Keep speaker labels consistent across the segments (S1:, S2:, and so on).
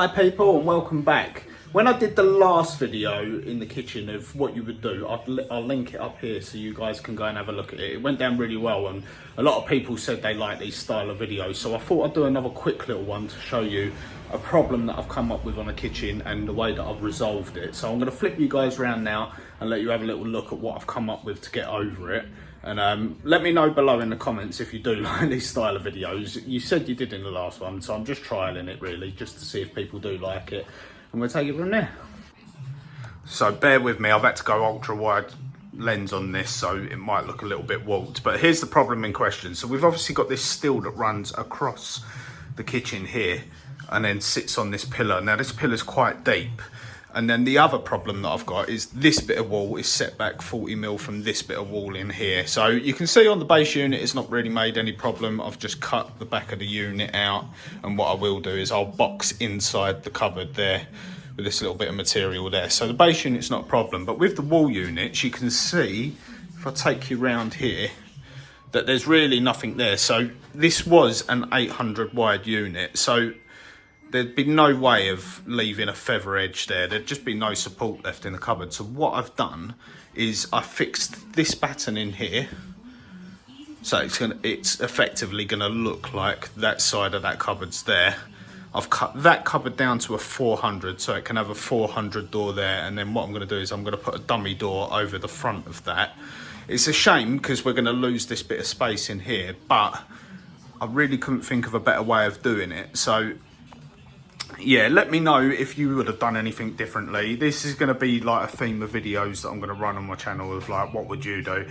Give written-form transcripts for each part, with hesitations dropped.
S1: Hi people and welcome back. When I did the last video in the kitchen of what you would do, I'll link it up here so you guys can go and have a look at it. It went down really well and a lot of people said they like these style of videos. So I thought I'd do another quick little one to show you a problem that I've come up with on the kitchen and the way that I've resolved it. So I'm going to flip you guys around now and let you have a little look at what I've come up with to get over it. And let me know below in the comments if you do like these style of videos. You said you did in the last one, so I'm just trialing it really, just to see if people do like it. And we'll take it from there. So bear with me, I've had to go ultra wide lens on this, so it might look a little bit warped. But here's the problem in question. So we've obviously got this steel that runs across the kitchen here and then sits on this pillar. Now this pillar's quite deep. And then the other problem that I've got is this bit of wall is set back 40 mil from this bit of wall in here. So you can see on the base unit, it's not really made any problem. I've just cut the back of the unit out. And what I will do is I'll box inside the cupboard there with this little bit of material there. So the base unit's not a problem. But with the wall units, you can see, if I take you round here, that there's really nothing there. So this was an 800 wide unit. So there'd be no way of leaving a feather edge there. There'd just be no support left in the cupboard. So what I've done is I fixed this batten in here. So it's effectively gonna look like that side of that cupboard's there. I've cut that cupboard down to a 400, so it can have a 400 door there. And then what I'm gonna do is I'm gonna put a dummy door over the front of that. It's a shame because we're gonna lose this bit of space in here, but I really couldn't think of a better way of doing it. So yeah, let me know if you would have done anything differently. This is going to be like a theme of videos that I'm going to run on my channel of like, what would you do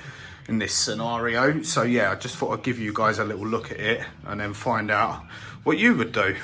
S1: in this scenario? So yeah, I just thought I'd give you guys a little look at it and then find out what you would do.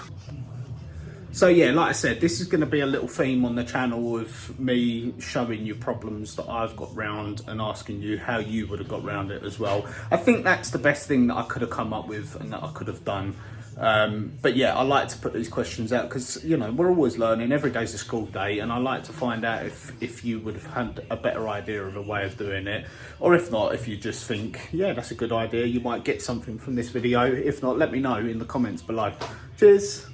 S1: So yeah, like I said, this is going to be a little theme on the channel of me showing you problems that I've got round and asking you how you would have got round it as well. I think that's the best thing that I could have come up with and that I could have done. But yeah, I like to put these questions out because, you know, we're always learning. Every day's a school day, and I like to find out if you would have had a better idea of a way of doing it, or if not, if you just think, yeah, that's a good idea, you might get something from this video. If not, let me know in the comments below. Cheers.